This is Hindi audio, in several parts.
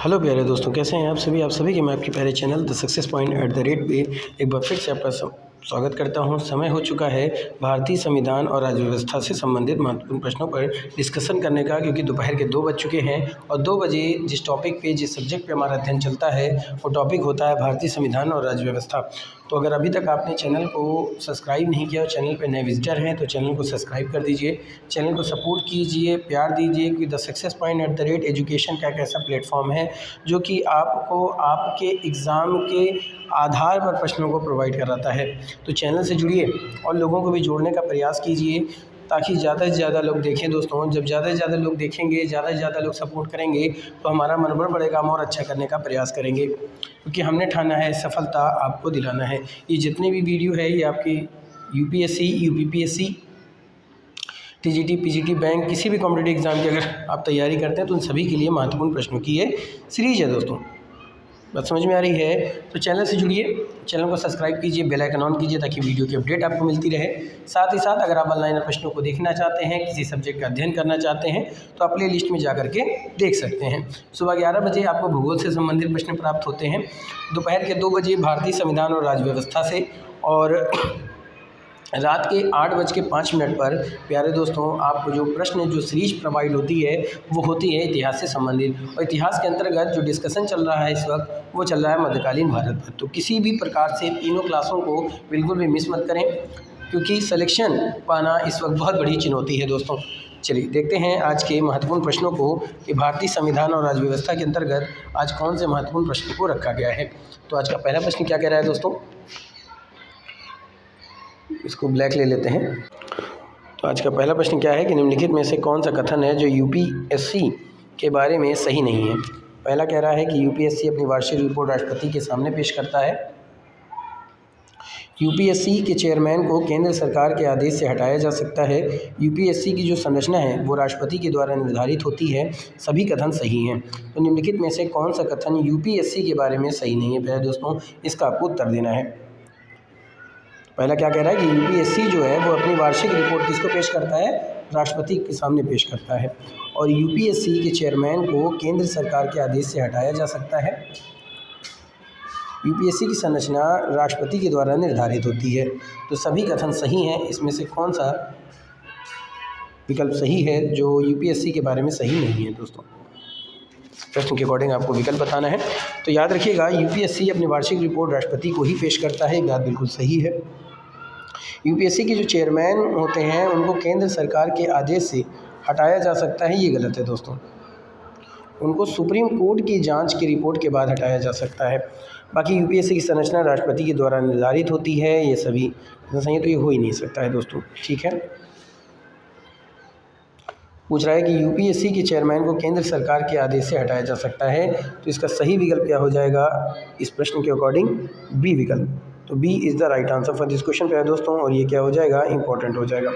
हेलो प्यारे दोस्तों, कैसे हैं आप सभी के मैं आपके प्यारे चैनल द सक्सेस पॉइंट @ पे एक बार फिर से आपका स्वागत करता हूं। समय हो चुका है भारतीय संविधान और राज्य व्यवस्था से संबंधित महत्वपूर्ण प्रश्नों पर डिस्कशन करने का, क्योंकि दोपहर के 2 बज चुके हैं और 2 बजे जिस टॉपिक पे जिस सब्जेक्ट पे हमारा अध्ययन चलता है वो टॉपिक होता है भारतीय संविधान और राज्य व्यवस्था। तो अगर अभी तक आपने चैनल को सब्सक्राइब नहीं किया और चैनल पर नए विजिटर हैं तो चैनल को सब्सक्राइब कर दीजिए, चैनल को सपोर्ट कीजिए, प्यार दीजिए, क्योंकि द सक्सेस पॉइंट @ एजुकेशन का एक ऐसा प्लेटफॉर्म है जो कि आपको आपके एग्ज़ाम के आधार पर प्रश्नों को प्रोवाइड कराता है। तो चैनल से जुड़िए और लोगों को भी जोड़ने का प्रयास कीजिए ताकि ज़्यादा से ज़्यादा लोग देखें। दोस्तों, जब ज़्यादा से ज़्यादा लोग देखेंगे, ज़्यादा से ज़्यादा लोग सपोर्ट करेंगे तो हमारा मनोबल बढ़ेगा, हम और अच्छा करने का प्रयास करेंगे, क्योंकि हमने ठाना है सफलता आपको दिलाना है। ये जितने भी वीडियो है ये आपकी UPSC, UPPSC, TGT, PGT, bank, किसी भी कॉम्पिटिटिव एग्ज़ाम की अगर आप तैयारी करते हैं तो उन सभी के लिए महत्वपूर्ण प्रश्नों की ये सीरीज़ है। दोस्तों, बात समझ में आ रही है तो चैनल से जुड़िए, चैनल को सब्सक्राइब कीजिए, बेल आइकन ऑन कीजिए ताकि वीडियो की अपडेट आपको मिलती रहे। साथ ही साथ अगर आप ऑनलाइन प्रश्नों को देखना चाहते हैं, किसी सब्जेक्ट का अध्ययन करना चाहते हैं तो आप प्ले लिस्ट में जा करके देख सकते हैं। सुबह 11 बजे आपको भूगोल से संबंधित प्रश्न प्राप्त होते हैं, दोपहर के 2 बजे भारतीय संविधान और राज्य व्यवस्था से, और रात के 8:05 पर प्यारे दोस्तों आपको जो प्रश्न जो सीरीज प्रोवाइड होती है वो होती है इतिहास से संबंधित। और इतिहास के अंतर्गत जो डिस्कशन चल रहा है इस वक्त वो चल रहा है मध्यकालीन भारत पर। तो किसी भी प्रकार से तीनों क्लासों को बिल्कुल भी मिस मत करें, क्योंकि सिलेक्शन पाना इस वक्त बहुत बड़ी चुनौती है। दोस्तों, चलिए देखते हैं आज के महत्वपूर्ण प्रश्नों को कि भारतीय संविधान और राज्य व्यवस्था के अंतर्गत आज कौन से महत्वपूर्ण प्रश्नों को रखा गया है। तो आज का पहला प्रश्न क्या कह रहा है दोस्तों, इसको ब्लैक ले लेते हैं। तो आज का पहला प्रश्न क्या है कि निम्नलिखित में से कौन सा कथन है जो UPSC के बारे में सही नहीं है। पहला कह रहा है कि UPSC अपनी वार्षिक रिपोर्ट राष्ट्रपति के सामने पेश करता है। UPSC के चेयरमैन को केंद्र सरकार के आदेश से हटाया जा सकता है। UPSC की जो संरचना है वो राष्ट्रपति के द्वारा निर्धारित होती है। सभी कथन सही हैं। तो निम्नलिखित में से कौन सा कथन UPSC के बारे में सही नहीं है। प्यारे दोस्तों, इसका आपको उत्तर देना है। पहला क्या कह रहा है कि UPSC जो है वो अपनी वार्षिक रिपोर्ट किसको पेश करता है, राष्ट्रपति के सामने पेश करता है। और UPSC के चेयरमैन को केंद्र सरकार के आदेश से हटाया जा सकता है। UPSC की संरचना राष्ट्रपति के द्वारा निर्धारित होती है। तो सभी कथन सही हैं। इसमें से कौन सा विकल्प सही है जो UPSC के बारे में सही नहीं है। दोस्तों, प्रश्न के अकॉर्डिंग आपको विकल्प बताना है। तो याद रखिएगा, UPSC अपनी वार्षिक रिपोर्ट राष्ट्रपति को ही पेश करता है, बात बिल्कुल सही है। UPSC के जो चेयरमैन होते हैं उनको केंद्र सरकार के आदेश से हटाया जा सकता है, ये गलत है। दोस्तों, उनको सुप्रीम कोर्ट की जांच की रिपोर्ट के बाद हटाया जा सकता है। बाकी UPSC की संरचना राष्ट्रपति के द्वारा निर्धारित होती है, ये सभी सही है, तो ये हो ही नहीं सकता है। दोस्तों, ठीक है। पूछ रहा है कि UPSC के चेयरमैन को केंद्र सरकार के आदेश से हटाया जा सकता है, तो इसका सही विकल्प क्या हो जाएगा इस प्रश्न के अकॉर्डिंग, बी विकल्प। तो B is the right answer for this question प्यारे दोस्तों, और ये क्या हो जाएगा, इंपॉर्टेंट हो जाएगा।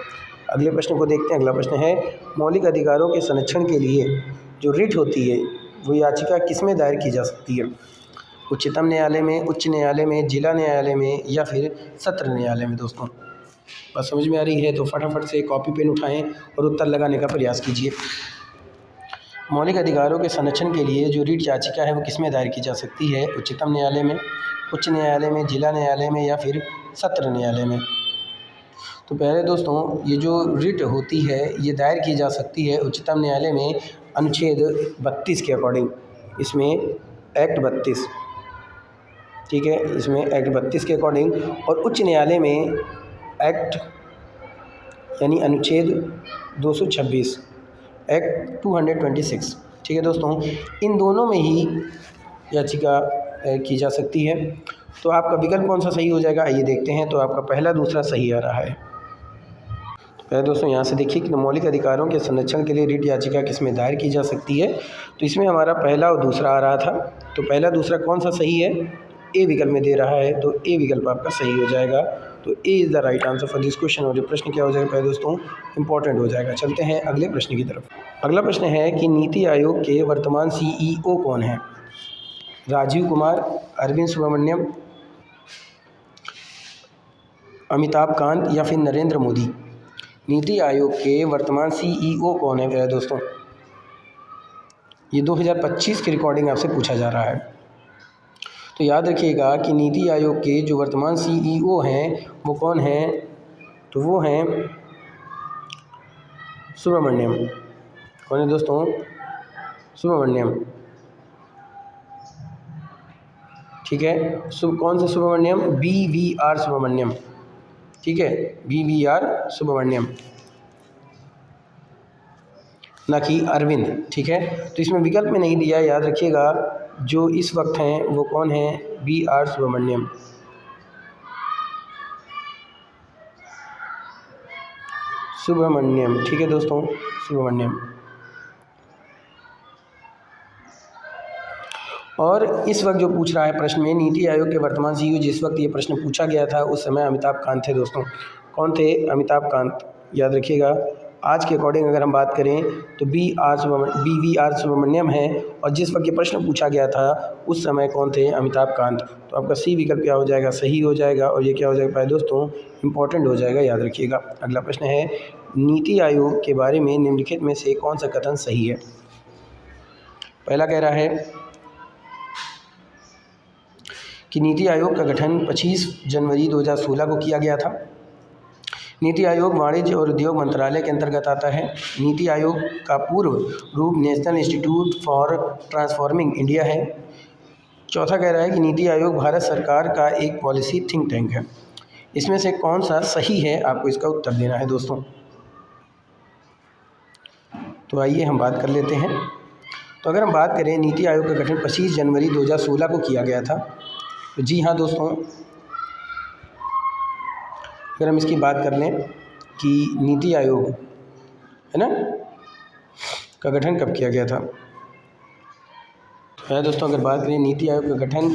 अगले प्रश्न को देखते हैं। अगला प्रश्न है, मौलिक अधिकारों के संरक्षण के लिए जो रिट होती है वो याचिका किसमें दायर की जा सकती है। उच्चतम न्यायालय में, उच्च न्यायालय में, जिला न्यायालय में या फिर सत्र न्यायालय में। दोस्तों, बात समझ में आ रही है तो फटाफट से कॉपी पेन उठाएं और उत्तर लगाने का प्रयास कीजिए। मौलिक अधिकारों के संरक्षण के लिए जो रिट याचिका है वो किसमें दायर की जा सकती है, उच्चतम न्यायालय में, उच्च न्यायालय में, जिला न्यायालय में या फिर सत्र न्यायालय में। तो प्यारे दोस्तों, ये जो रिट होती है ये दायर की जा सकती है उच्चतम न्यायालय में अनुच्छेद 32 के अकॉर्डिंग। इसमें एक्ट 32, ठीक है, इसमें एक्ट 32 के अकॉर्डिंग, और उच्च न्यायालय में एक्ट यानी अनुच्छेद 226, एक्ट 226, ठीक है दोस्तों, इन दोनों में ही याचिका की जा सकती है। तो आपका विकल्प कौन सा सही हो जाएगा, आइए देखते हैं। तो आपका पहला दूसरा सही आ रहा है। तो पहले दोस्तों यहाँ से देखिए कि मौलिक अधिकारों के संरक्षण के लिए रिट याचिका किसमें दायर की जा सकती है। तो इसमें हमारा पहला और दूसरा आ रहा था। तो पहला दूसरा कौन सा सही है, ए विकल्प में दे रहा है, तो ए विकल्प आपका सही हो जाएगा। तो A is the right answer for this question. और ये प्रश्न क्या हो जाएगा पहले दोस्तों, इंपॉर्टेंट हो जाएगा। चलते हैं अगले प्रश्न की तरफ। अगला प्रश्न है कि नीति आयोग के वर्तमान CEO कौन है। राजीव कुमार, अरविंद सुब्रमण्यम, अमिताभ कांत या फिर नरेंद्र मोदी। नीति आयोग के वर्तमान CEO कौन है प्यारे दोस्तों। ये 2025 की रिकॉर्डिंग आपसे पूछा जा रहा है। तो याद रखिएगा कि नीति आयोग के जो वर्तमान CEO हैं वो कौन हैं, तो वो हैं सुब्रमण्यम। कौन है दोस्तों? सुब्रमण्यम। ठीक है, कौन से सुब्रमण्यम? BVR सुब्रमण्यम। ठीक है, BVR सुब्रमण्यम, ना कि अरविंद। ठीक है, तो इसमें विकल्प में नहीं दिया, याद रखिएगा। जो इस वक्त हैं वो कौन हैं? BR सुब्रमण्यम। सुब्रमण्यम, ठीक है दोस्तों, सुब्रमण्यम। और इस वक्त जो पूछ रहा है प्रश्न में, नीति आयोग के वर्तमान CEO, जिस वक्त ये प्रश्न पूछा गया था उस समय अमिताभ कांत थे दोस्तों। कौन थे? अमिताभ कांत। याद रखिएगा। आज के अकॉर्डिंग अगर हम बात करें तो BVR सुब्रमण्यम है, और जिस वक्त ये प्रश्न पूछा गया था उस समय कौन थे? अमिताभ कांत। तो आपका C विकल्प क्या हो जाएगा? सही हो जाएगा। और ये क्या हो जाएगा दोस्तों? इम्पोर्टेंट हो जाएगा, याद रखिएगा। अगला प्रश्न है, नीति आयोग के बारे में निम्नलिखित में से कौन सा कथन सही है? पहला कह रहा है कि नीति आयोग का गठन 25 जनवरी 2016 को किया गया था। नीति आयोग वाणिज्य और उद्योग मंत्रालय के अंतर्गत आता है। नीति आयोग का पूर्व रूप national institute for transforming India है। चौथा कह रहा है कि नीति आयोग भारत सरकार का एक पॉलिसी थिंक टैंक है। इसमें से कौन सा सही है? आपको इसका उत्तर देना है दोस्तों। तो आइए हम बात कर लेते हैं। तो अगर हम बात करें, नीति आयोग का गठन 25 जनवरी 2016 को किया गया था। तो जी हाँ दोस्तों, अगर हम इसकी बात कर लें कि नीति आयोग है ना का गठन कब किया गया था, तो है दोस्तों, अगर बात करें नीति आयोग का गठन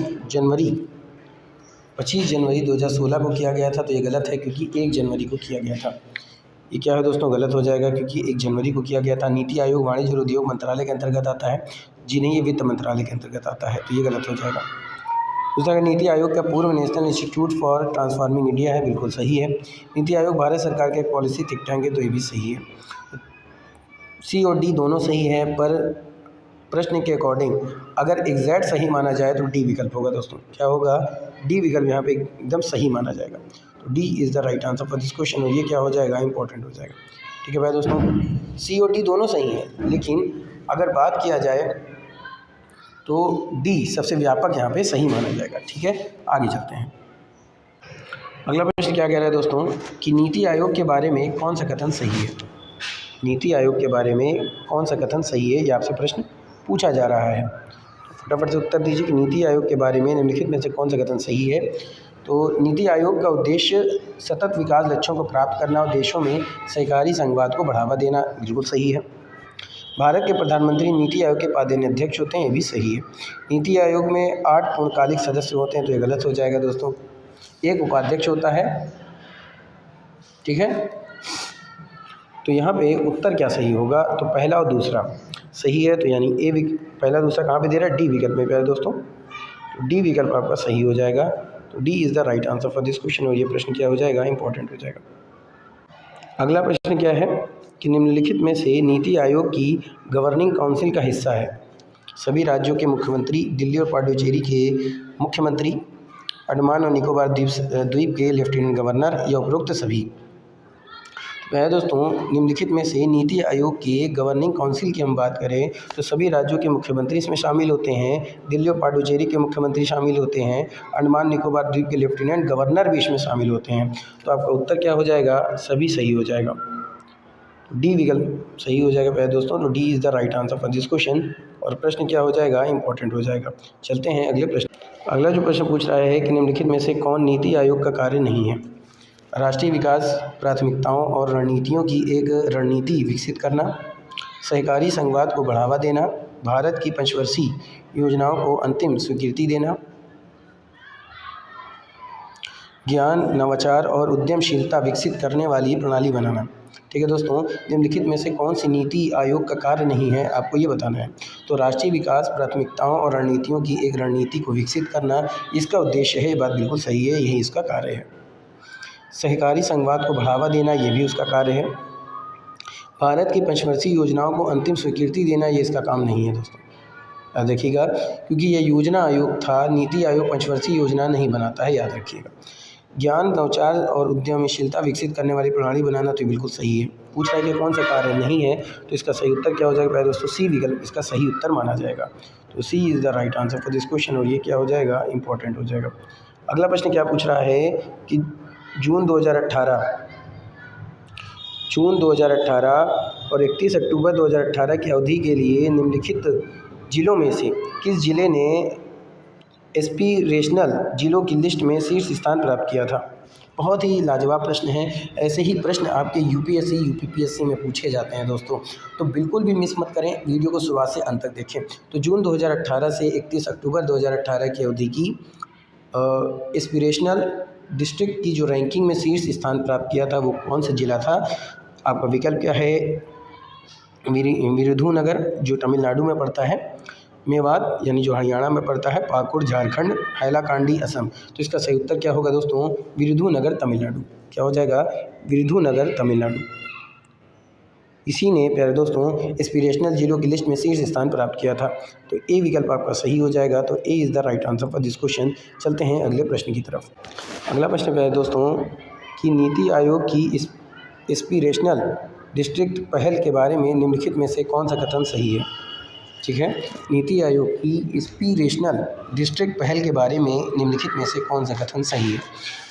25 जनवरी 2016 को किया गया था। तो ये गलत है, क्योंकि 1 जनवरी को किया गया था। ये क्या है दोस्तों? गलत हो जाएगा, क्योंकि 1 जनवरी को किया गया था। नीति आयोग वाणिज्य और उद्योग मंत्रालय के अंतर्गत आता है। जी नहीं, ये वित्त मंत्रालय के अंतर्गत आता है, तो ये गलत हो जाएगा। दूसरा, नीति आयोग का पूर्व national institute for transforming India है, बिल्कुल सही है। नीति आयोग भारत सरकार का एक पॉलिसी थिंक टैंक है, तो ये भी सही है। C और D दोनों सही है, पर प्रश्न के अकॉर्डिंग अगर एग्जैक्ट सही माना जाए तो D विकल्प होगा दोस्तों। क्या होगा? D विकल्प यहाँ पे एकदम सही माना जाएगा। तो D is the right answer for this question. और ये क्या हो जाएगा? इंपॉर्टेंट हो जाएगा। ठीक है भाई दोस्तों, C और D दोनों सही हैं, लेकिन अगर बात किया जाए तो D सबसे व्यापक यहाँ पे सही माना जाएगा। ठीक है, आगे चलते हैं। अगला प्रश्न क्या कह रहा है दोस्तों कि नीति आयोग के बारे में कौन सा कथन सही है? नीति आयोग के बारे में कौन सा कथन सही है, ये आपसे प्रश्न पूछा जा रहा है। फटाफट से उत्तर दीजिए कि नीति आयोग के बारे में निम्नलिखित में से कौन सा कथन सही है। तो नीति आयोग का उद्देश्य सतत विकास लक्ष्यों को प्राप्त करना और देशों में सहकारी संघवाद को बढ़ावा देना, बिल्कुल सही है। भारत के प्रधानमंत्री नीति आयोग के पदेन अध्यक्ष होते हैं, ये भी सही है। नीति आयोग में 8 पूर्णकालिक सदस्य होते हैं, तो ये गलत हो जाएगा दोस्तों। 1 उपाध्यक्ष होता है। ठीक है, तो यहाँ पे उत्तर क्या सही होगा? तो पहला और दूसरा सही है, तो यानी पहला दूसरा कहाँ पे दे रहा है? D विकल्प में प्यारे दोस्तों। तो D विकल्प आपका सही हो जाएगा। तो D is the right answer for this question. और ये प्रश्न क्या हो जाएगा? इंपॉर्टेंट हो जाएगा। अगला प्रश्न क्या है कि निम्नलिखित में से नीति आयोग की गवर्निंग काउंसिल का हिस्सा है? सभी राज्यों के मुख्यमंत्री, दिल्ली और पुडुचेरी के मुख्यमंत्री, अंडमान और निकोबार द्वीप के लेफ्टिनेंट गवर्नर, या उपरोक्त सभी? वह दोस्तों, निम्नलिखित में से नीति आयोग के गवर्निंग काउंसिल की हम बात करें तो सभी राज्यों के मुख्यमंत्री इसमें शामिल होते हैं, दिल्ली और पुडुचेरी के मुख्यमंत्री शामिल होते हैं, अंडमान निकोबार द्वीप के लेफ्टिनेंट गवर्नर भी इसमें शामिल होते हैं। तो आपका उत्तर क्या हो जाएगा? सभी सही हो जाएगा। D विकल्प सही हो जाएगा प्यारे दोस्तों। तो D is the right answer for this question. और प्रश्न क्या हो जाएगा? इंपॉर्टेंट हो जाएगा। चलते हैं अगले प्रश्न। अगला जो प्रश्न पूछ रहा है कि निम्नलिखित में से कौन नीति आयोग का कार्य नहीं है? राष्ट्रीय विकास प्राथमिकताओं और रणनीतियों की एक रणनीति विकसित करना, सहकारी संघवाद को बढ़ावा देना, भारत की पंचवर्षीय योजनाओं को अंतिम स्वीकृति देना, ज्ञान, नवाचार और उद्यमशीलता विकसित करने वाली प्रणाली बनाना। ठीक है दोस्तों, निम्नलिखित में से कौन सी नीति आयोग का कार्य नहीं है, आपको ये बताना है। तो राष्ट्रीय विकास प्राथमिकताओं और रणनीतियों की एक रणनीति को विकसित करना इसका उद्देश्य है, ये बात बिल्कुल सही है, यही इसका कार्य है। सहकारी संघवाद को बढ़ावा देना, ये भी उसका कार्य है। भारत की पंचवर्षीय योजनाओं को अंतिम स्वीकृति देना ये इसका काम नहीं है दोस्तों। याद रखिएगा, क्योंकि यह योजना आयोग था, नीति आयोग पंचवर्षीय योजना नहीं बनाता है, याद रखिएगा। ज्ञान, नवाचार और उद्यमशीलता विकसित करने वाली प्रणाली बनाना तो बिल्कुल सही है। पूछ रहा है कि कौन सा कार्य नहीं है, तो इसका सही उत्तर क्या हो जाएगा पहले दोस्तों? सी विकल्प इसका सही उत्तर माना जाएगा। तो C is the right answer for this question, और ये क्या हो जाएगा? इंपॉर्टेंट हो जाएगा। अगला प्रश्न क्या पूछ रहा है कि जून 2018 और 31 अक्टूबर 2018 की अवधि के लिए निम्नलिखित जिलों में से किस जिले ने एस्पिरेशनल जिलों की लिस्ट में शीर्ष स्थान प्राप्त किया था? बहुत ही लाजवाब प्रश्न है। ऐसे ही प्रश्न आपके यूपीएससी, यूपीपीएससी में पूछे जाते हैं दोस्तों, तो बिल्कुल भी मिस मत करें, वीडियो को शुरुआत से अंत तक देखें। तो जून 2018 से 31 अक्टूबर 2018 की अवधि की एस्पिरेशनल डिस्ट्रिक्ट की जो रैंकिंग में शीर्ष स्थान प्राप्त किया था वो कौन सा जिला था? आपका विकल्प क्या है? विरुधुनगर जो तमिलनाडु में पड़ता है, मेवात यानी जो हरियाणा में पड़ता है, पाकुड़ झारखंड, हैलाकांडी असम। तो इसका सही उत्तर क्या होगा दोस्तों? विरुधुनगर तमिलनाडु। क्या हो जाएगा? विरुधुनगर तमिलनाडु। इसी ने प्यारे दोस्तों एस्पिरेशनल जिलों की लिस्ट में शीर्ष स्थान प्राप्त किया था। तो ए विकल्प आपका सही हो जाएगा। तो A is the right answer for this question. चलते हैं अगले प्रश्न की तरफ। अगला प्रश्न प्यारे दोस्तों कि नीति आयोग की एस्पिरेशनल डिस्ट्रिक्ट पहल के बारे में निम्नलिखित में से कौन सा कथन सही है? ठीक है, नीति आयोग की एस्पिरेशनल डिस्ट्रिक्ट पहल के बारे में निम्नलिखित में से कौन सा कथन सही है?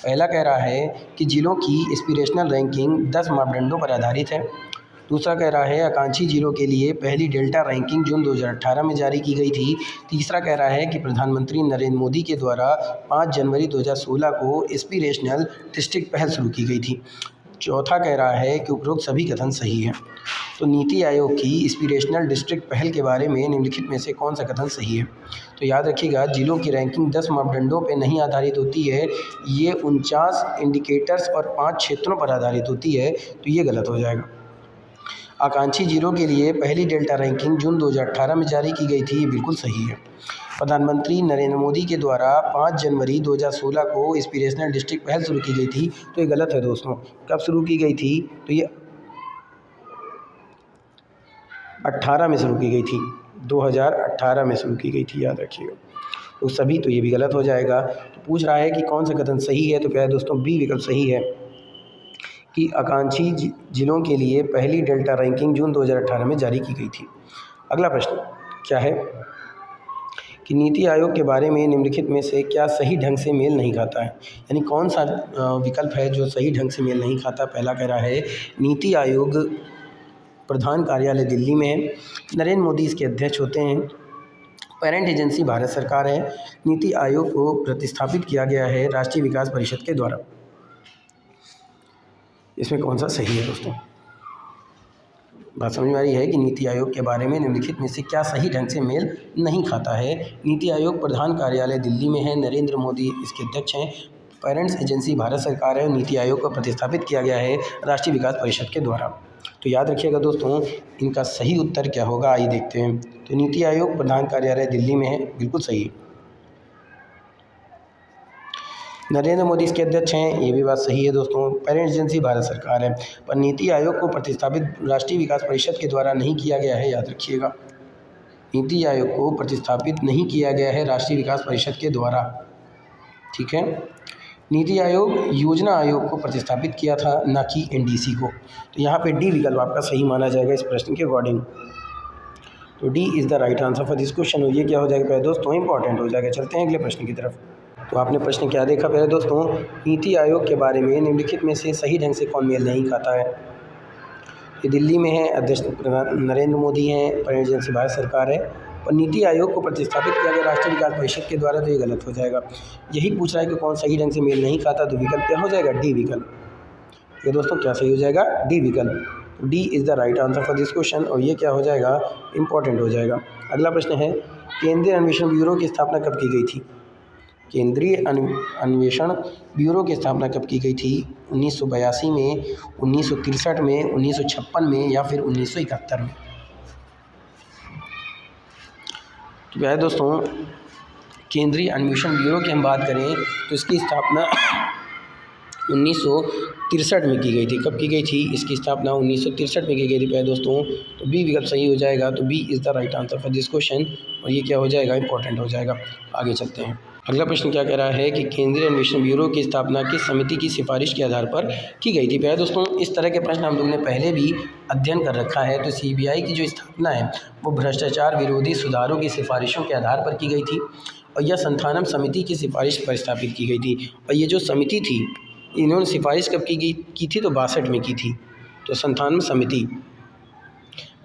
पहला कह रहा है कि जिलों की एस्पिरेशनल रैंकिंग 10 मापदंडों पर आधारित है। दूसरा कह रहा है आकांक्षी जिलों के लिए पहली डेल्टा रैंकिंग जून 2018 में जारी की गई थी। तीसरा कह रहा है कि प्रधानमंत्री नरेंद्र मोदी के द्वारा 5 जनवरी 2016 को एस्पिरेशनल डिस्ट्रिक्ट पहल शुरू की गई थी। चौथा कह रहा है कि उपरोक्त सभी कथन सही है। तो नीति आयोग की एस्पिरेशनल डिस्ट्रिक्ट पहल के बारे में निम्नलिखित में से कौन सा कथन सही है? तो याद रखिएगा, जिलों की रैंकिंग 10 मापदंडों पर नहीं आधारित होती है, ये 49 इंडिकेटर्स और 5 क्षेत्रों पर आधारित होती है। तो ये गलत हो जाएगा। आकांक्षी जिलों के लिए पहली डेल्टा रैंकिंग जून 2018 में जारी की गई थी, ये बिल्कुल सही है। प्रधानमंत्री नरेंद्र मोदी के द्वारा 5 जनवरी 2016 को एस्पिरेशनल डिस्ट्रिक्ट पहल शुरू की गई थी, तो ये गलत है दोस्तों। कब शुरू की गई थी? तो ये 18 में शुरू की गई थी, 2018 में शुरू की गई थी, याद रखिएगा। तो सभी, तो ये भी गलत हो जाएगा। तो पूछ रहा है कि कौन सा कथन सही है? तो प्यारे दोस्तों बी विकल्प सही है कि आकांक्षी जिलों के लिए पहली डेल्टा रैंकिंग जून 2018 में जारी की गई थी। अगला प्रश्न क्या है कि नीति आयोग के बारे में निम्नलिखित में से क्या सही ढंग से मेल नहीं खाता है? यानी कौन सा विकल्प है जो सही ढंग से मेल नहीं खाता? पहला कह रहा है नीति आयोग प्रधान कार्यालय दिल्ली में है, नरेंद्र मोदी इसके अध्यक्ष होते हैं, पेरेंट एजेंसी भारत सरकार है, नीति आयोग को प्रतिस्थापित किया गया है राष्ट्रीय विकास परिषद के द्वारा। इसमें कौन सा सही है दोस्तों? बात समझ में आ रही है कि नीति आयोग के बारे में निम्नलिखित में से क्या सही ढंग से मेल नहीं खाता है? नीति आयोग प्रधान कार्यालय दिल्ली में है, नरेंद्र मोदी इसके अध्यक्ष हैं, पेरेंट्स एजेंसी भारत सरकार है, नीति आयोग को प्रतिस्थापित किया गया है राष्ट्रीय विकास परिषद के द्वारा। तो याद रखिएगा दोस्तों, इनका सही उत्तर क्या होगा, आइए देखते हैं। तो नीति आयोग प्रधान कार्यालय दिल्ली में है, बिल्कुल सही है। नरेंद्र मोदी इसके अध्यक्ष हैं, ये भी बात सही है दोस्तों। पेरेंट्स एजेंसी भारत सरकार है, पर नीति आयोग को प्रतिस्थापित राष्ट्रीय विकास परिषद के द्वारा नहीं किया गया है, याद रखिएगा। नीति आयोग को प्रतिस्थापित नहीं किया गया है राष्ट्रीय विकास परिषद के द्वारा, ठीक है। नीति आयोग योजना आयोग को प्रतिस्थापित किया था, ना कि एनडीसी को। तो यहाँ पे डी विकल्प आपका सही माना जाएगा इस प्रश्न के अकॉर्डिंग। तो D is the right answer for this question. और ये क्या हो जाएगा पहले दोस्तों? इंपॉर्टेंट हो जाएगा। चलते हैं अगले प्रश्न की तरफ। तो आपने प्रश्न क्या देखा पहले दोस्तों? नीति आयोग के बारे में निम्नलिखित में से सही ढंग से कौन मेल नहीं खाता है? ये दिल्ली में है, अध्यक्ष नरेंद्र मोदी हैं, पेरेंट एजेंसी भारत सरकार है, और नीति आयोग को प्रतिस्थापित किया गया राष्ट्रीय विकास परिषद के द्वारा। तो ये गलत हो जाएगा। यही पूछ रहा है कि कौन सही ढंग से मेल नहीं खाता, तो विकल्प क्या हो जाएगा? डी विकल्प। ये दोस्तों क्या सही हो जाएगा? डी विकल्प। D is the right answer for this question. और ये क्या हो जाएगा? इंपॉर्टेंट हो जाएगा। अगला प्रश्न है केंद्रीय अन्वेषण ब्यूरो की स्थापना कब की गई थी? केंद्रीय अन्वेषण ब्यूरो की स्थापना कब की गई थी? 1982 में, 1963 में, 1956 में, या फिर 1971 में? तो प्यारे दोस्तों, केंद्रीय अन्वेषण ब्यूरो की हम बात करें तो इसकी स्थापना 1963 में की गई थी। कब की गई थी? इसकी स्थापना 1963 में की गई थी प्यारे दोस्तों। तो बी विकल्प सही हो जाएगा। तो B is the right answer for this question. और ये क्या हो जाएगा? इंपॉर्टेंट हो जाएगा। आगे चलते हैं। अगला प्रश्न क्या कह रहा है कि केंद्रीय अन्वेषण ब्यूरो की स्थापना किस समिति की सिफारिश के आधार पर की गई थी? प्यारे दोस्तों, इस तरह के प्रश्न हम लोगों ने पहले भी अध्ययन कर रखा है। तो सीबीआई की जो स्थापना है वो भ्रष्टाचार विरोधी सुधारों की सिफारिशों के आधार पर की गई थी और यह संथानम समिति की सिफारिश पर स्थापित की गई थी। और ये जो समिति थी, इन्होंने सिफारिश कब की थी? तो 62 में की थी। तो संथानम समिति।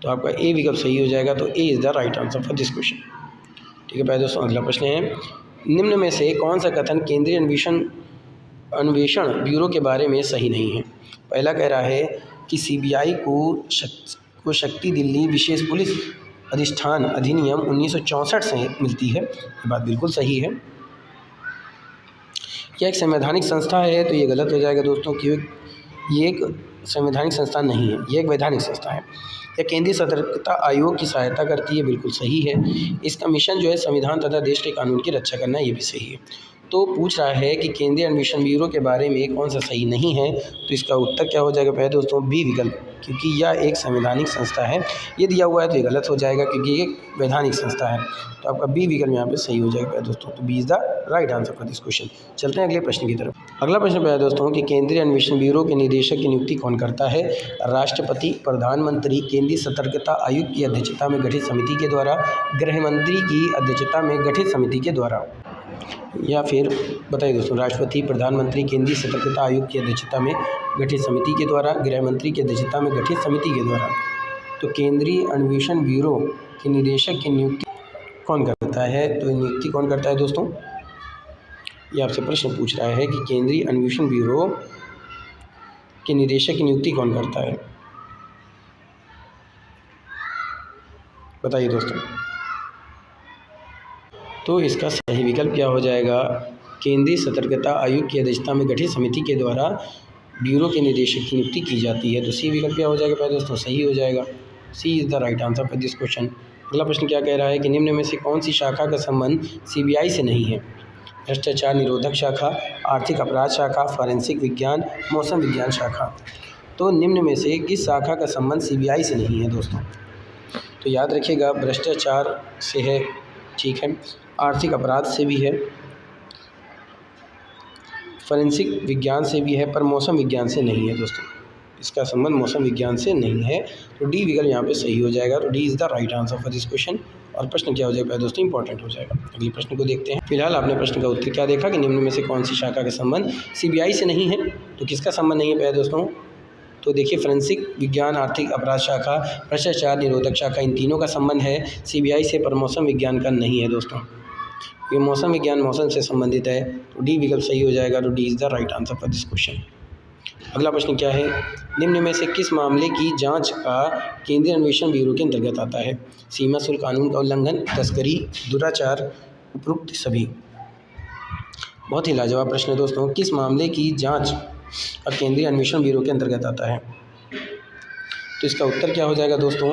तो आपका ए विकल्प सही हो जाएगा। तो A is the right answer for this question. ठीक है प्यारे दोस्तों, अगला प्रश्न है, निम्न में से कौन सा कथन केंद्रीय अन्वेषण ब्यूरो के बारे में सही नहीं है? पहला कह रहा है कि सीबीआई को शक्ति दिल्ली विशेष पुलिस अधिष्ठान अधिनियम 1964 से मिलती है। ये बात बिल्कुल सही है। यह एक संवैधानिक संस्था है। तो ये गलत हो जाएगा दोस्तों, क्योंकि ये एक संवैधानिक संस्था नहीं है, ये एक वैधानिक संस्था है। यह केंद्रीय सतर्कता आयोग की सहायता करती है। बिल्कुल सही है। इसका मिशन जो है संविधान तथा देश के कानून की रक्षा करना, ये भी सही है। तो पूछ रहा है कि केंद्रीय अन्वेषण ब्यूरो के बारे में कौन सा सही नहीं है? तो इसका उत्तर क्या हो जाएगा पहले दोस्तों? बी विकल्प, क्योंकि यह एक संवैधानिक संस्था है। ये दिया हुआ है तो ये गलत हो जाएगा, क्योंकि ये एक वैधानिक संस्था है। तो आपका बी विकल्प यहाँ पे सही हो जाएगा पहले दोस्तों। तो B is the right answer for this question. चलते हैं अगले प्रश्न की तरफ। अगला प्रश्न पहले दोस्तों कि केंद्रीय अन्वेषण ब्यूरो के निदेशक की नियुक्ति कौन करता है? राष्ट्रपति, प्रधानमंत्री, केंद्रीय सतर्कता आयुक्त की अध्यक्षता में गठित समिति के द्वारा, गृह मंत्री की अध्यक्षता में गठित समिति के द्वारा, या फिर बताइए दोस्तों, राष्ट्रपति, प्रधानमंत्री, केंद्रीय सतर्कता आयोग की अध्यक्षता में गठित समिति के द्वारा, गृह मंत्री की अध्यक्षता में गठित समिति के द्वारा। तो केंद्रीय अन्वेषण ब्यूरो के निदेशक की नियुक्ति कौन करता है? तो नियुक्ति कौन करता है दोस्तों? ये आपसे प्रश्न पूछ रहा है कि केंद्रीय अन्वेषण ब्यूरो के निदेशक की नियुक्ति कौन करता है? बताइए दोस्तों। तो इसका सही विकल्प क्या हो जाएगा? केंद्रीय सतर्कता आयोग की अध्यक्षता में गठित समिति के द्वारा ब्यूरो के निदेशक की नियुक्ति की जाती है। तो सी विकल्प क्या हो जाएगा पहले दोस्तों? सही हो जाएगा। C is the right answer for this question. अगला प्रश्न क्या कह रहा है कि निम्न में से कौन सी शाखा का संबंध सीबीआई से नहीं है? भ्रष्टाचार निरोधक शाखा, आर्थिक अपराध शाखा, फॉरेंसिक विज्ञान, मौसम विज्ञान शाखा। तो निम्न में से किस शाखा का संबंध सीबीआई से नहीं है दोस्तों? तो याद रखिएगा, भ्रष्टाचार से है, ठीक है, आर्थिक अपराध से भी है, फॉरेंसिक विज्ञान से भी है, पर मौसम विज्ञान से नहीं है दोस्तों। इसका संबंध मौसम विज्ञान से नहीं है। तो डी विकल्प यहाँ पे सही हो जाएगा। तो D is the right answer for this question. और प्रश्न क्या हो जाएगा दोस्तों? इंपॉर्टेंट हो जाएगा। अगले प्रश्न को देखते हैं। फिलहाल आपने प्रश्न का उत्तर क्या देखा कि निम्न में से कौन सी शाखा का संबंध सीबीआई से नहीं है? तो किसका संबंध नहीं है पहले दोस्तों? तो देखिए, फॉरेंसिक विज्ञान, आर्थिक अपराध शाखा, भ्रष्टाचार निरोधक शाखा, इन तीनों का संबंध है सीबीआई से, पर मौसम विज्ञान का नहीं है दोस्तों। ये मौसम विज्ञान मौसम से संबंधित है। तो डी विकल्प सही हो जाएगा। तो D is the right answer for this question. अगला प्रश्न क्या है? निम्न में से किस मामले की जांच का केंद्रीय अन्वेषण ब्यूरो के अंतर्गत आता है? सीमा शुल्क कानून का उल्लंघन, तस्करी, दुराचार, उपरोक्त सभी। बहुत ही लाजवाब प्रश्न है दोस्तों। किस मामले की जांच का केंद्रीय अन्वेषण ब्यूरो के अंतर्गत आता है? तो इसका उत्तर क्या हो जाएगा दोस्तों?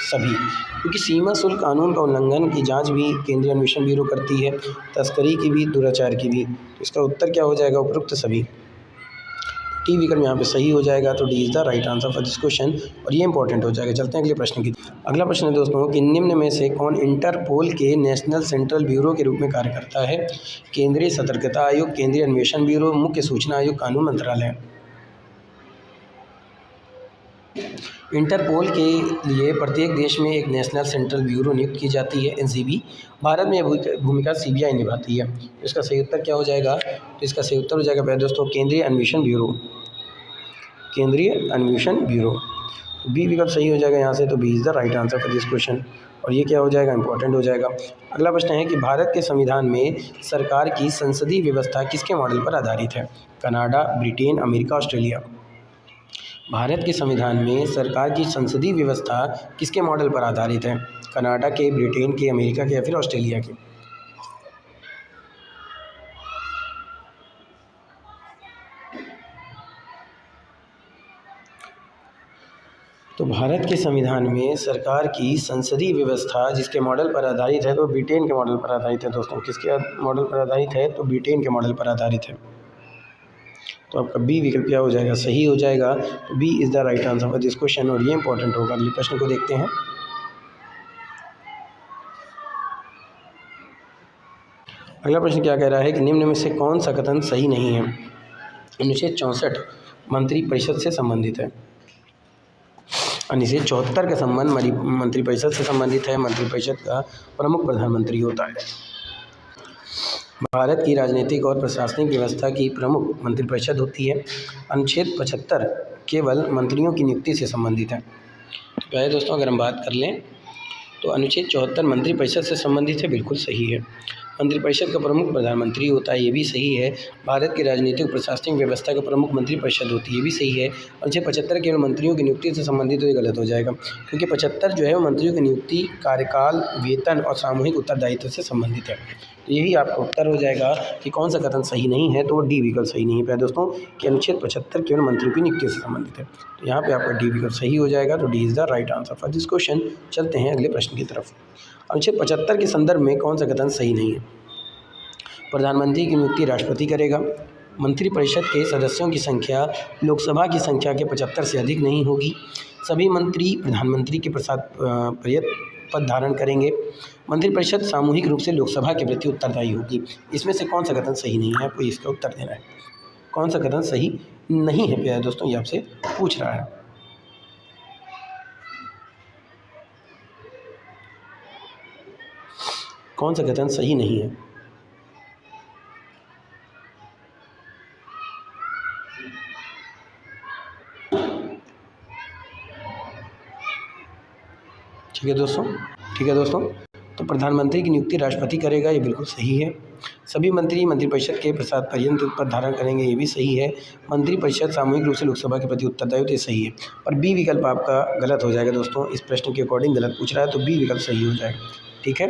सभी, क्योंकि सीमा शुल्क कानून का उल्लंघन की जांच भी केंद्रीय अन्वेषण ब्यूरो करती है, तस्करी की भी, दुराचार की भी। तो इसका उत्तर क्या हो जाएगा? उपरोक्त सभी। टी विकल्प यहाँ पे सही हो जाएगा। तो D is the right answer for this question. और ये इंपॉर्टेंट हो जाएगा। चलते हैं अगले प्रश्न की। अगला प्रश्न है दोस्तों कि निम्न में से कौन इंटरपोल के नेशनल सेंट्रल ब्यूरो के रूप में कार्य करता है? केंद्रीय सतर्कता आयोग, केंद्रीय अन्वेषण ब्यूरो, मुख्य सूचना आयोग, कानून मंत्रालय। इंटरपोल के लिए प्रत्येक देश में एक नेशनल सेंट्रल ब्यूरो नियुक्त की जाती है, एनसीबी। भारत में यह भूमिका सीबीआई निभाती है। इसका सही उत्तर क्या हो जाएगा? तो इसका सही उत्तर हो जाएगा पहले दोस्तों केंद्रीय अन्वेषण ब्यूरो। केंद्रीय अन्वेषण ब्यूरो, बी विकल्प सही हो जाएगा यहाँ से। तो B is the right answer for this question. और ये क्या हो जाएगा? इंपॉर्टेंट हो जाएगा। अगला प्रश्न है कि भारत के संविधान में सरकार की संसदीय व्यवस्था किसके मॉडल पर आधारित है? Canada, Britain, America, Australia. Bharat के संविधान में सरकार की संसदीय व्यवस्था किसके मॉडल पर आधारित है? कनाडा के, ब्रिटेन के, अमेरिका के, या फिर ऑस्ट्रेलिया के। तो भारत के संविधान में सरकार की संसदीय व्यवस्था जिसके मॉडल पर आधारित है, तो ब्रिटेन के मॉडल पर आधारित है दोस्तों। किसके मॉडल पर आधारित है? तो ब्रिटेन के मॉडल पर आधारित है। तो आपका बी विकल्प क्या हो जाएगा, सही हो जाएगा। तो B is the right answer for this question, और ये इंपॉर्टेंट होगा। अगले प्रश्न को देखते हैं। अगला प्रश्न क्या कह रहा है कि निम्न में से कौन सा कथन सही नहीं है। अनुच्छेद 64 मंत्रिपरिषद से संबंधित है। अनुच्छेद 74 का संबंध मंत्रिपरिषद से संबंधित है। मंत्रिपरिषद का प्रमुख प्रधानमंत्री होता है। भारत की राजनीतिक और प्रशासनिक व्यवस्था की प्रमुख मंत्रिपरिषद होती है। अनुच्छेद 75 केवल मंत्रियों की नियुक्ति से संबंधित है। तो पहले दोस्तों अगर हम बात कर लें तो अनुच्छेद 74 मंत्रिपरिषद से संबंधित है, बिल्कुल सही है। मंत्रिपरिषद का प्रमुख प्रधानमंत्री होता है, ये भी सही है। भारत की राजनीतिक प्रशासनिक व्यवस्था का प्रमुख मंत्रिपरिषद होती है, ये भी सही है। अनुच्छेद 75 केवल मंत्रियों की नियुक्ति से संबंधित, तो ये गलत हो जाएगा, क्योंकि 75 जो है वो मंत्रियों की नियुक्ति, कार्यकाल, वेतन और सामूहिक उत्तरदायित्व से संबंधित है। तो यही आपका उत्तर हो जाएगा कि कौन सा कथन सही नहीं है, तो वो डी विकल्प सही नहीं है दोस्तों, कि अनुच्छेद 75 केवल मंत्रियों की नियुक्ति से संबंधित है। तो यहाँ पे आपका डी विकल्प सही हो जाएगा। तो D is the right answer for this question. चलते हैं अगले प्रश्न की तरफ। अनुच्छेद 75 के संदर्भ में कौन सा कथन सही नहीं है। प्रधानमंत्री की नियुक्ति राष्ट्रपति करेगा। मंत्रिपरिषद के सदस्यों की संख्या लोकसभा की संख्या के 75 से अधिक नहीं होगी। सभी मंत्री प्रधानमंत्री के पद धारण करेंगे। मंत्रिपरिषद सामूहिक रूप से लोकसभा के प्रति उत्तरदायी होगी। इसमें से कौन सा कथन सही नहीं है, आपको इसका उत्तर देना है। कौन सा कथन सही नहीं है प्यारे दोस्तों, ये आपसे पूछ रहा है। कौन सा कथन सही नहीं है। ठीक है दोस्तों, तो प्रधानमंत्री की नियुक्ति राष्ट्रपति करेगा, ये बिल्कुल सही है। सभी मंत्री मंत्रिपरिषद के प्रसाद पर्यंत पद धारण करेंगे, ये भी सही है। मंत्रिपरिषद सामूहिक रूप से लोकसभा के प्रति उत्तरदायी, तो ये सही है। और बी विकल्प आपका गलत हो जाएगा दोस्तों, इस प्रश्न के अकॉर्डिंग गलत पूछ रहा है, तो बी विकल्प सही हो जाएगा। ठीक है,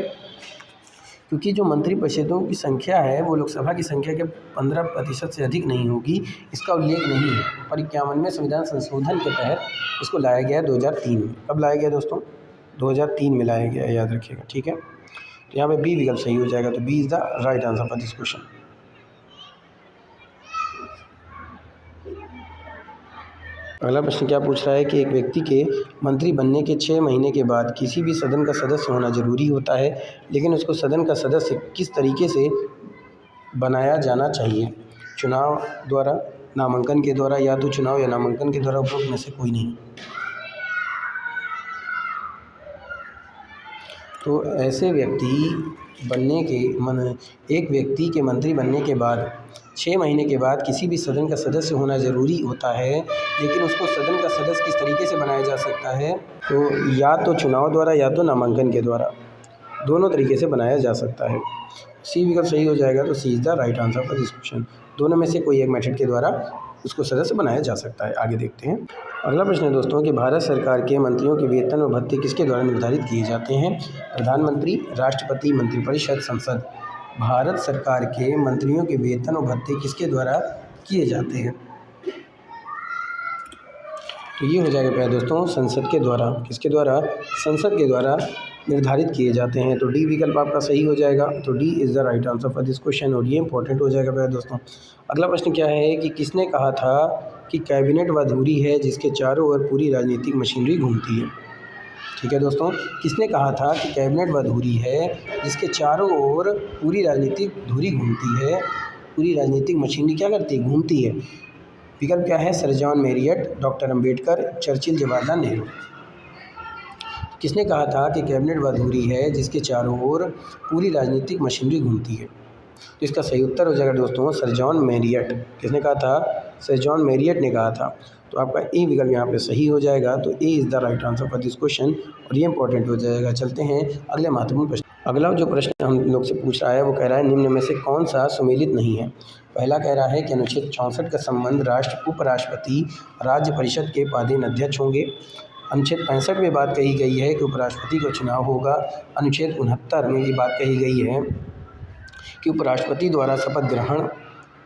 क्योंकि जो मंत्रिपरिषदों की संख्या है वो लोकसभा की संख्या के 15% से अधिक नहीं होगी, इसका उल्लेख नहीं है। और 51वें संविधान संशोधन के तहत इसको लाया गया है 2003 में। कब लाया गया दोस्तों, 2003 में लाया गया है, याद रखिएगा। ठीक है, तो यहाँ पे बी विकल्प सही हो जाएगा। तो B is the right answer for this question. अगला प्रश्न क्या पूछ रहा है कि एक व्यक्ति के मंत्री बनने के 6 महीने के बाद किसी भी सदन का सदस्य होना जरूरी होता है, लेकिन उसको सदन का सदस्य किस तरीके से बनाया जाना चाहिए। चुनाव द्वारा, नामांकन के द्वारा, या तो चुनाव या नामांकन के द्वारा, उपरोक्त में से कोई नहीं। तो ऐसे व्यक्ति बनने के एक व्यक्ति के मंत्री बनने के बाद 6 महीने के बाद किसी भी सदन का सदस्य होना ज़रूरी होता है, लेकिन उसको सदन का सदस्य किस तरीके से बनाया जा सकता है, तो या तो चुनाव द्वारा या तो नामांकन के द्वारा, दोनों तरीके से बनाया जा सकता है। सी विकल्प सही हो जाएगा। तो C is the right answer for this question. दोनों में से कोई एक मेथड के द्वारा उसको सदस्य बनाया जा सकता है। आगे देखते हैं। अगला प्रश्न है दोस्तों कि भारत सरकार के मंत्रियों के वेतन और भत्ते किसके द्वारा निर्धारित किए जाते हैं। प्रधानमंत्री, राष्ट्रपति, मंत्रिपरिषद, संसद। भारत सरकार के मंत्रियों के वेतन और भत्ते किसके द्वारा किए जाते हैं, तो ये हो जाएगा प्यारे दोस्तों संसद के द्वारा। किसके द्वारा, संसद के द्वारा निर्धारित किए जाते हैं। तो डी विकल्प आपका सही हो जाएगा। तो D is the right answer for this question, और ये इंपॉर्टेंट हो जाएगा प्यारे दोस्तों। अगला प्रश्न क्या है कि किसने कहा था कि कैबिनेट वह धुरी है जिसके चारों ओर पूरी राजनीतिक मशीनरी घूमती है। ठीक है दोस्तों, किसने कहा था कि कैबिनेट वह धुरी है जिसके चारों ओर पूरी राजनीतिक धुरी घूमती है, पूरी राजनीतिक मशीनरी क्या करती है, घूमती है। विकल्प क्या है, sir John Marriott, doctor Ambedkar, Churchill, Jawaharlal Nehru. किसने कहा था कि कैबिनेट वह धुरी है जिसके चारों ओर पूरी राजनीतिक मशीनरी घूमती है, तो इसका सही उत्तर हो जाएगा दोस्तों सर जॉन मेरियट। किसने कहा था, सर जॉन मेरियट ने कहा था। तो आपका ए विकल्प यहाँ पे सही हो जाएगा। तो A is the right answer for this question, और ये इंपॉर्टेंट हो जाएगा। चलते हैं अगले महत्वपूर्ण प्रश्न। अगला जो प्रश्न हम लोग से पूछ रहा है वो कह रहा है निम्न में से कौन सा सुमेलित नहीं है। पहला कह रहा है कि अनुच्छेद 64 का संबंध उपराष्ट्रपति राज्य परिषद के पदेन अध्यक्ष होंगे। अनुच्छेद 65 में बात कही गई है कि उपराष्ट्रपति का चुनाव होगा। अनुच्छेद 69 में ये बात कही गई है कि उपराष्ट्रपति द्वारा शपथ ग्रहण,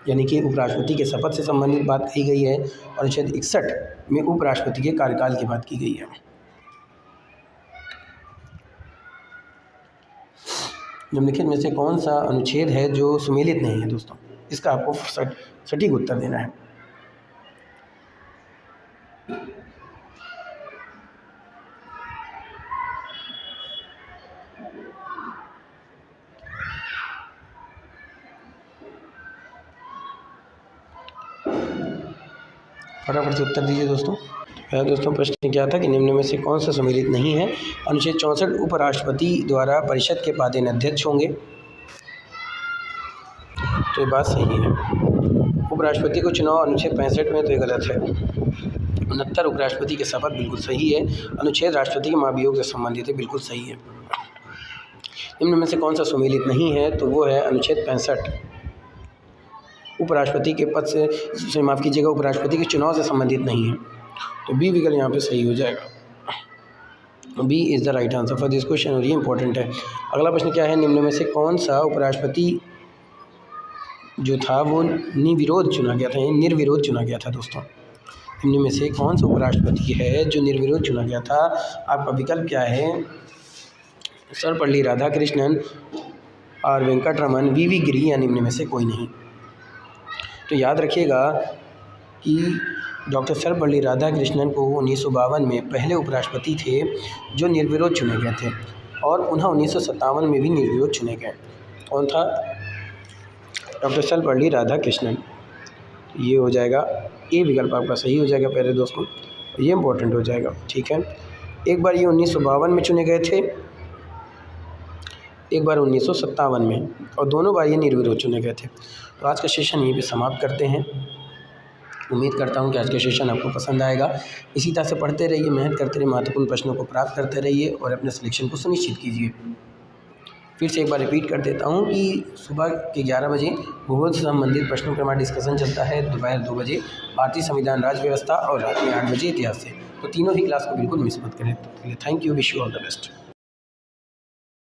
यानी कि उपराष्ट्रपति के शपथ से संबंधित बात कही गई है। और अनुच्छेद 61 में उपराष्ट्रपति के कार्यकाल की बात की गई है। निम्नलिखित में से कौन सा अनुच्छेद है जो सुमेलित नहीं है दोस्तों, इसका आपको सटीक उत्तर देना है। फटाफट से उत्तर दीजिए दोस्तों। दोस्तों प्रश्न क्या था कि निम्न में से कौन सा सम्मिलित नहीं है। अनुच्छेद 64 उपराष्ट्रपति द्वारा परिषद के पदेन अध्यक्ष होंगे, तो ये बात सही है। उपराष्ट्रपति को चुनाव अनुच्छेद 65 में, तो ये गलत है। 69 उपराष्ट्रपति के शपथ, बिल्कुल सही है। अनुच्छेद राष्ट्रपति के महाभियोग से संबंधित है, बिल्कुल सही है। निम्न में से कौन सा सम्मिलित नहीं है, तो वो है अनुच्छेद 65 उपराष्ट्रपति के पद से माफ़ कीजिएगा, उपराष्ट्रपति के चुनाव से संबंधित नहीं है, तो बी विकल्प यहाँ पे सही हो जाएगा। B is the right answer for this question, और ये इंपॉर्टेंट है। अगला प्रश्न क्या है, निम्न में से कौन सा उपराष्ट्रपति जो था वो निर्विरोध चुना गया था, निर्विरोध चुना गया था दोस्तों। निम्न में से कौन सा उपराष्ट्रपति है जो निर्विरोध चुना गया था। आपका विकल्प क्या है, सर्वपल्ली राधाकृष्णन और वेंकटरमन, वी गिरी, या निम्न में से कोई नहीं। तो याद रखिएगा कि डॉक्टर सर्वपल्ली राधाकृष्णन को 1952 में पहले उपराष्ट्रपति थे जो निर्विरोध चुने गए थे, और उन्हें 1957 में भी निर्विरोध चुने गए। कौन था, डॉक्टर सर्वपल्ली राधाकृष्णन। ये हो जाएगा ए विकल्प आपका सही हो जाएगा प्यारे दोस्तों, ये इंपॉर्टेंट हो जाएगा। ठीक है, एक बार ये 1952 में चुने गए थे, एक बार 1957 में, और दोनों बार ये निर्विरोध चुने गए थे। तो आज का सेशन यहीं पे समाप्त करते हैं। उम्मीद करता हूँ कि आज का सेशन आपको पसंद आएगा। इसी तरह से पढ़ते रहिए, मेहनत करते रहिए, महत्वपूर्ण प्रश्नों को प्राप्त करते रहिए और अपने सिलेक्शन को सुनिश्चित कीजिए। फिर से एक बार रिपीट कर देता हूँ कि सुबह के 11 बजे भूगोल से संबंधित प्रश्नों पर हमारा डिस्कशन चलता है, दोपहर 2 बजे भारतीय संविधान, राज्य व्यवस्था, और रात में 8 बजे इतिहास से। तो तीनों ही क्लास को बिल्कुल मिस मत करें। Thank you, wish you all the best.